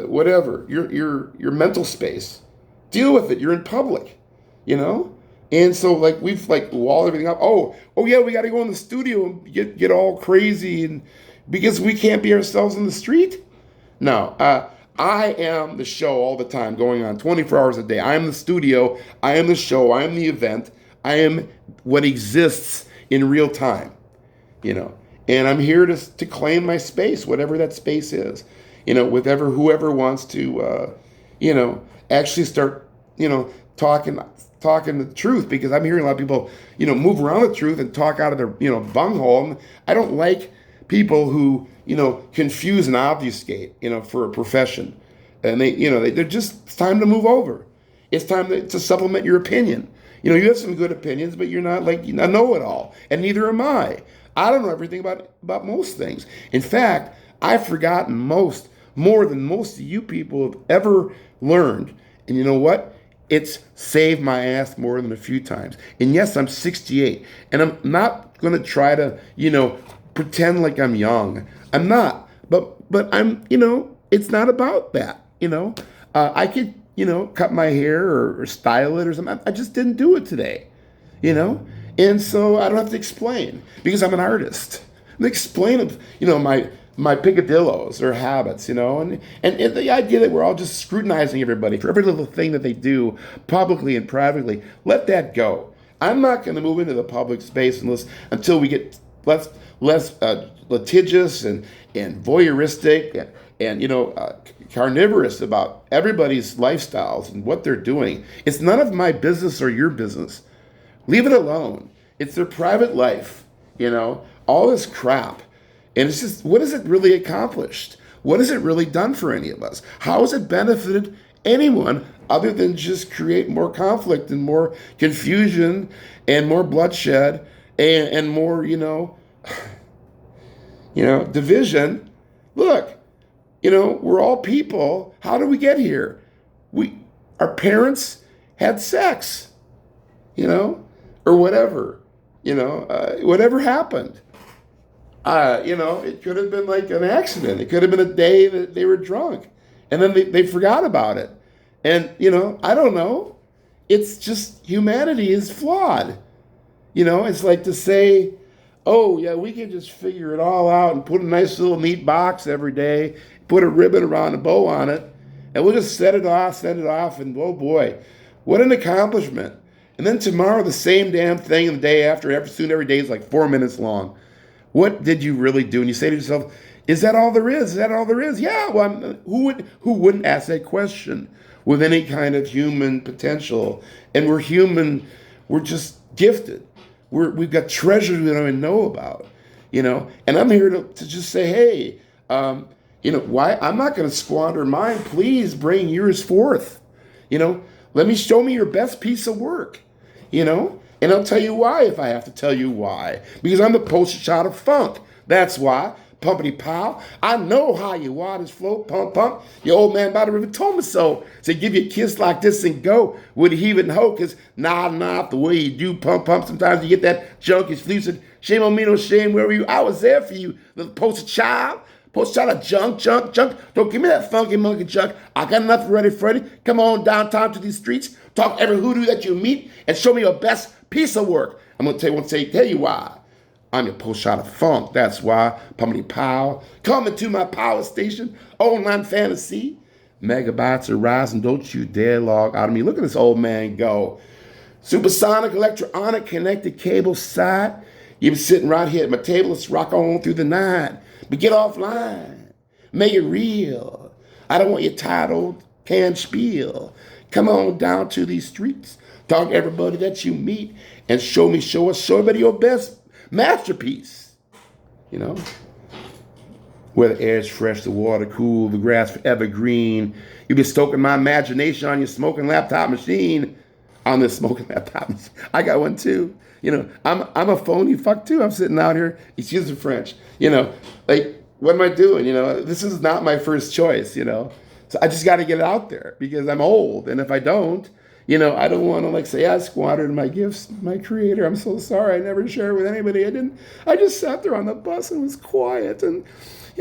whatever, your mental space. Deal with it. You're in public, you know? And so like we've like walled everything up. Oh yeah, we got to go in the studio and get all crazy and because we can't be ourselves in the street. No, I am the show all the time, going on 24 hours a day. I am the studio. I am the show. I am the event. I am what exists in real time, you know. And I'm here to claim my space, whatever that space is, you know, with whoever wants to, actually start, talking the truth because I'm hearing a lot of people, move around the truth and talk out of their, bunghole. And I don't like people who, confuse and obfuscate, for a profession. And they're just, it's time to move over. It's time to supplement your opinion. You have some good opinions, but you're not like a know-it-all. And neither am I. I don't know everything about most things. In fact, I've forgotten more than most of you people have ever learned. And you know what? It's saved my ass more than a few times. And yes, I'm 68. And I'm not going to try to, pretend like I'm young. I'm not. But I'm, it's not about that, I could, cut my hair or style it or something. I just didn't do it today, And so I don't have to explain because I'm an artist. I'm explain, my picadillos or habits, and the idea that we're all just scrutinizing everybody for every little thing that they do publicly and privately, let that go. I'm not going to move into the public space until we get less litigious and voyeuristic and carnivorous about everybody's lifestyles and what they're doing. It's none of my business or your business. Leave it alone. It's their private life, all this crap. And it's just, what has it really accomplished? What has it really done for any of us? How has it benefited anyone other than just create more conflict and more confusion and more bloodshed and more, division? Look, we're all people. How did we get here? Our parents had sex, or whatever, whatever happened. It could have been like an accident. It could have been a day that they were drunk and then they forgot about it. And, I don't know. It's just humanity is flawed. It's like to say, oh, yeah, we can just figure it all out and put a nice little neat box every day, put a ribbon around a bow on it, and we'll just set it off, and oh boy, what an accomplishment. And then tomorrow, the same damn thing, and the day after, every day is like 4 minutes long. What did you really do? And you say to yourself, is that all there is? Is that all there is? Yeah, well, who wouldn't ask that question with any kind of human potential? And we're human, we're just gifted. We've got treasures we don't even know about, And I'm here to just say, hey, why I'm not going to squander mine. Please bring yours forth. Let me show me your best piece of work, And I'll tell you why if I have to tell you why. Because I'm the poster child of funk. That's why. Pumpity pow. I know how your waters flow. Pump, pump. Your old man by the river told me so. So give you a kiss like this and go with a heave and ho. Because nah, the way you do pump, pump. Sometimes you get that junkish fluid. Shame on me, no shame. Where were you? I was there for you, little poster child. Poster child of junk. Don't give me that funky monkey junk. I got enough ready, Freddy. Come on downtown to these streets. Talk every hoodoo that you meet and show me your best piece of work. I'm going to tell you why. I'm your post shot of funk. That's why. Pumpity pow. Coming to my power station. Online fantasy. Megabytes are rising. Don't you dare log out of me. Look at this old man go. Supersonic, electronic, connected cable side. You've been sitting right here at my table. Let's rock on through the night. But get offline. Make it real. I don't want your titled canned spiel. Come on down to these streets. Talk to everybody that you meet and show everybody your best masterpiece. Where the air is fresh, the water cool, the grass forever green. You've been stoking my imagination on your smoking laptop machine. On this smoking laptop machine. I got one too. I'm a phony fuck too. I'm sitting out here, excuse the French, like, what am I doing? This is not my first choice, So I just got to get it out there because I'm old. And if I don't, I don't want to say I squandered my gifts, my creator. I'm so sorry. I never shared with anybody. I just sat there on the bus and was quiet. And,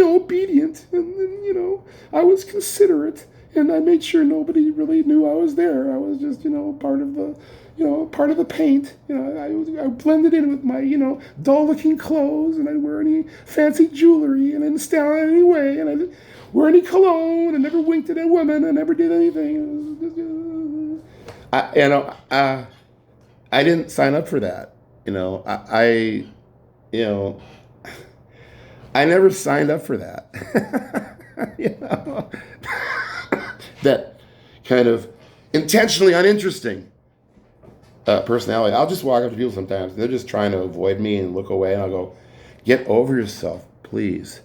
obedient, and I was considerate, and I made sure nobody really knew I was there. I was just, part of the paint. I blended in with my, dull-looking clothes, and I didn't wear any fancy jewelry, and I didn't stand out in any way, and I didn't wear any cologne, and never winked at a woman, and never did anything. I didn't sign up for that. You know, I never signed up for that. you know, that kind of intentionally uninteresting personality. I'll just walk up to people sometimes. They're just trying to avoid me and look away, and I'll go, "Get over yourself, please.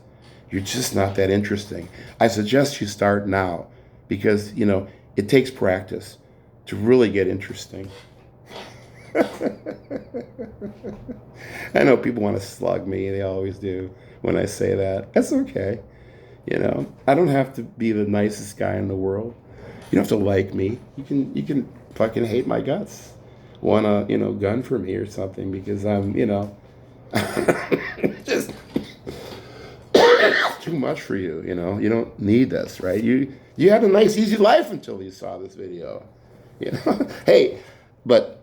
You're just not that interesting. I suggest you start now, because it takes practice to really get interesting." I know people want to slug me. They always do when I say that. That's okay. I don't have to be the nicest guy in the world. You don't have to like me. You can fucking hate my guts. Want a gun for me or something, because I'm just too much for you. You don't need this, right? You had a nice easy life until you saw this video. Hey, but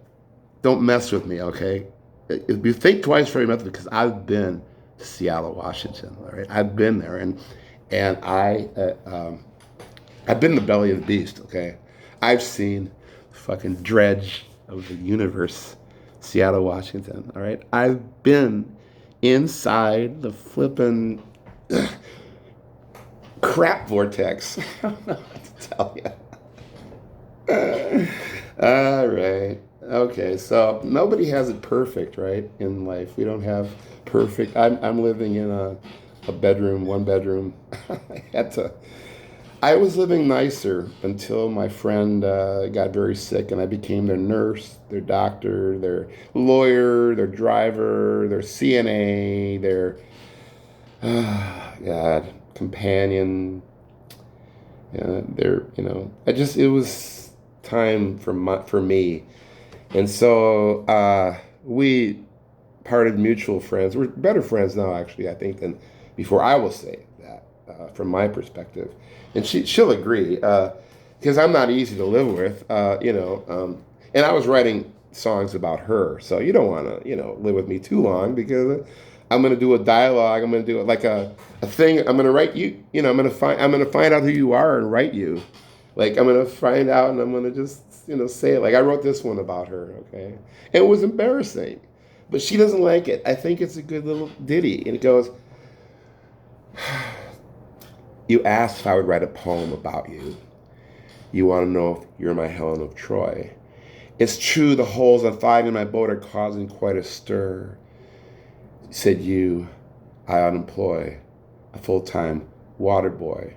don't mess with me, okay? If you think twice before you mess with me, because I've been to Seattle, Washington. All right, I've been there, and I've been in the belly of the beast. Okay, I've seen the fucking dredge of the universe, Seattle, Washington. All right, I've been inside the flippin' crap vortex. I don't know what to tell you. All right. Okay, so nobody has it perfect, right? In life, we don't have perfect. I'm living in a bedroom, one bedroom. I was living nicer until my friend got very sick, and I became their nurse, their doctor, their lawyer, their driver, their CNA, their God companion. It was time for me. And so we parted mutual friends. We're better friends now, actually, I think, than before. I will say that from my perspective. And she'll agree, because I'm not easy to live with, and I was writing songs about her. So you don't want to, live with me too long, because I'm going to do a dialogue. I'm going to do it like a thing. I'm going to write you, I'm going to find out who you are and write you. Like, I'm going to find out, and I'm going to just, say it. Like, I wrote this one about her, okay? And it was embarrassing, but she doesn't like it. I think it's a good little ditty. And it goes, "You asked if I would write a poem about you. You want to know if you're my Helen of Troy. It's true, the holes I'm finding in my boat are causing quite a stir. Said you, I unemploy a full-time water boy.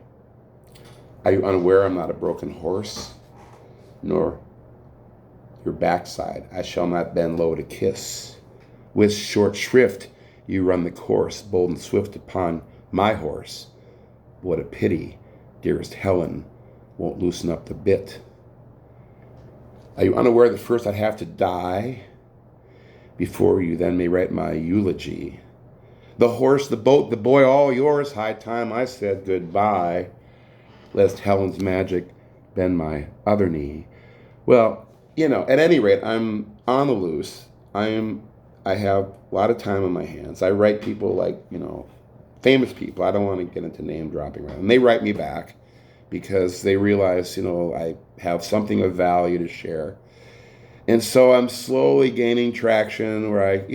Are you unaware I'm not a broken horse? Nor your backside I shall not bend low to kiss. With short shrift you run the course, bold and swift upon my horse. What a pity, dearest Helen, won't loosen up the bit. Are you unaware that first I'd have to die before you then may write my eulogy? The horse, the boat, the boy, all yours. High time I said goodbye, lest Helen's magic bend my other knee." Well, at any rate, I'm on the loose. I have a lot of time on my hands. I write people like, famous people. I don't want to get into name dropping around. And they write me back because they realize, I have something of value to share. And so I'm slowly gaining traction where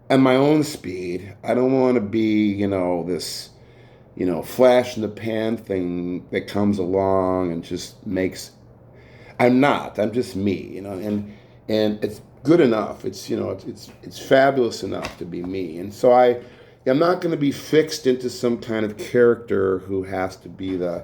at my own speed. I don't want to be, this, flash in the pan thing that comes along and just makes. I'm just me, and it's good enough. It's, it's fabulous enough to be me. And so I'm not going to be fixed into some kind of character who has to be the,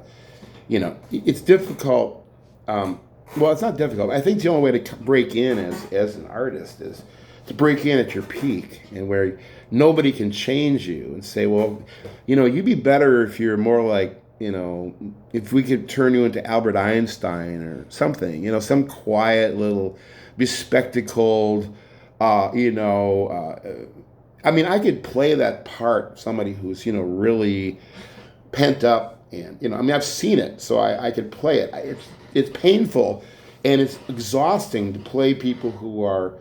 it's difficult. Well, it's not difficult. I think the only way to break in as an artist is to break in at your peak, and where nobody can change you and say, well, you'd be better if you're more like, if we could turn you into Albert Einstein or something, some quiet little bespectacled, I mean, I could play that part, somebody who's, really pent up, and, I mean, I've seen it, so I could play it. It's painful, and it's exhausting to play people who are,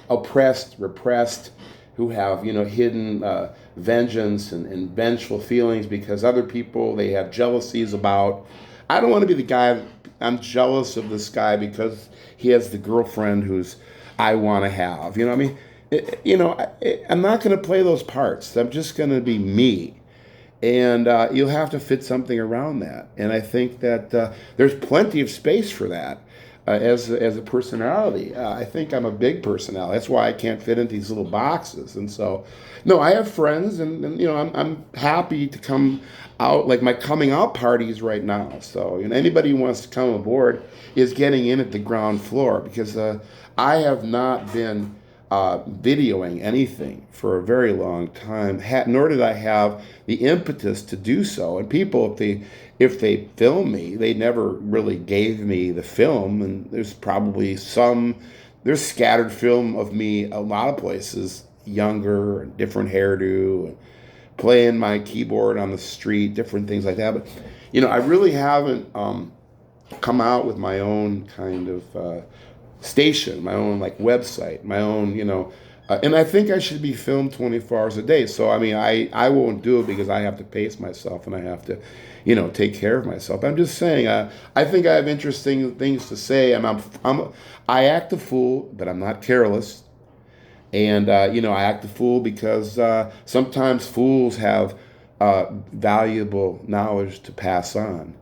oppressed, repressed, who have, hidden vengeance and vengeful feelings because other people they have jealousies about. I don't want to be the guy. I'm jealous of this guy because he has the girlfriend who's I want to have. I mean, I'm not going to play those parts. I'm just going to be me, and you'll have to fit something around that. And I think that there's plenty of space for that as a personality. I think I'm a big personality. That's why I can't fit into these little boxes. And so, no, I have friends, and I'm happy to come out. Like my coming out parties right now. So anybody who wants to come aboard is getting in at the ground floor because I have not been videoing anything for a very long time, nor did I have the impetus to do so. And people, if they film me, they never really gave me the film. And there's scattered film of me a lot of places, younger and different hairdo, and playing my keyboard on the street, different things like that. But I really haven't come out with my own kind of station, my own like website, my own, and I think I should be filmed 24 hours a day. So I mean, I won't do it because I have to pace myself and I have to, take care of myself. I'm just saying, I think I have interesting things to say, and I act a fool, but I'm not careless. And I act a fool because sometimes fools have valuable knowledge to pass on.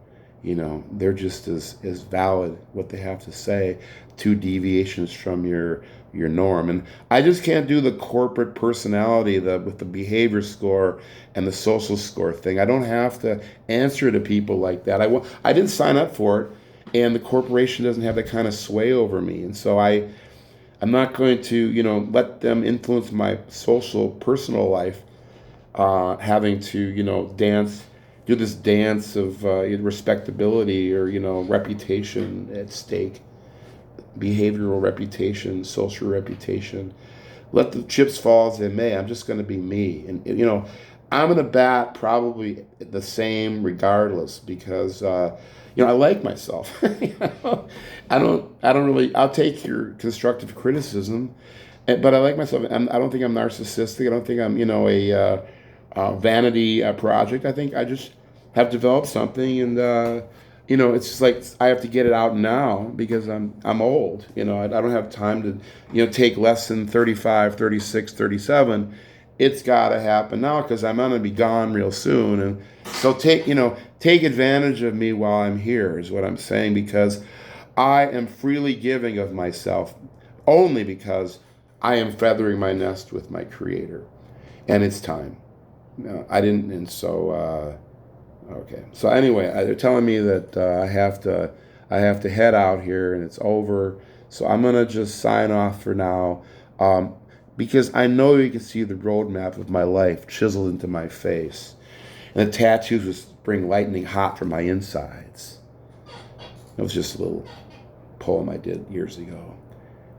They're just as valid what they have to say, two deviations from your norm. And I just can't do the corporate personality with the behavior score and the social score thing. I don't have to answer to people like that. I didn't sign up for it, and the corporation doesn't have that kind of sway over me. And so I'm not going to let them influence my social personal life, having to do this dance of respectability or reputation at stake, behavioral reputation, social reputation. Let the chips fall as they may. I'm just going to be me, and I'm going to bat probably the same regardless because I like myself. I don't really. I'll take your constructive criticism, but I like myself. I don't think I'm narcissistic. I don't think I'm a vanity project. I think I just have developed something, and it's just like I have to get it out now because I'm old. I don't have time to take less than 35, 36, 37. It's got to happen now because I'm gonna be gone real soon, and so take advantage of me while I'm here is what I'm saying, because I am freely giving of myself only because I am feathering my nest with my Creator, and it's time. I didn't, and so okay. So anyway, they're telling me that I have to head out here, and it's over. So I'm gonna just sign off for now, because I know you can see the roadmap of my life chiseled into my face, and the tattoos will bring lightning hot from my insides. It was just a little poem I did years ago.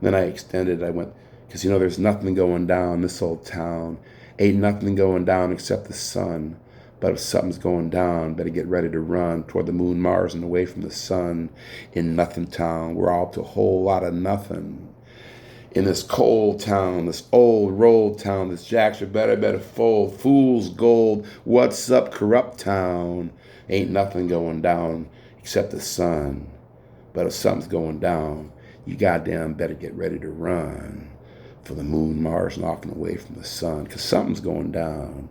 And then I extended. I went because there's nothing going down this old town. Ain't nothing going down except the sun. But if something's going down, better get ready to run toward the moon, Mars, and away from the sun. In Nothing Town, we're all up to a whole lot of nothing. In this cold town, this old road town, this jacks are better fold. Fool's gold, what's up, corrupt town? Ain't nothing going down except the sun. But if something's going down, you goddamn better get ready to run for the moon, Mars, and off and away from the sun, because something's going down.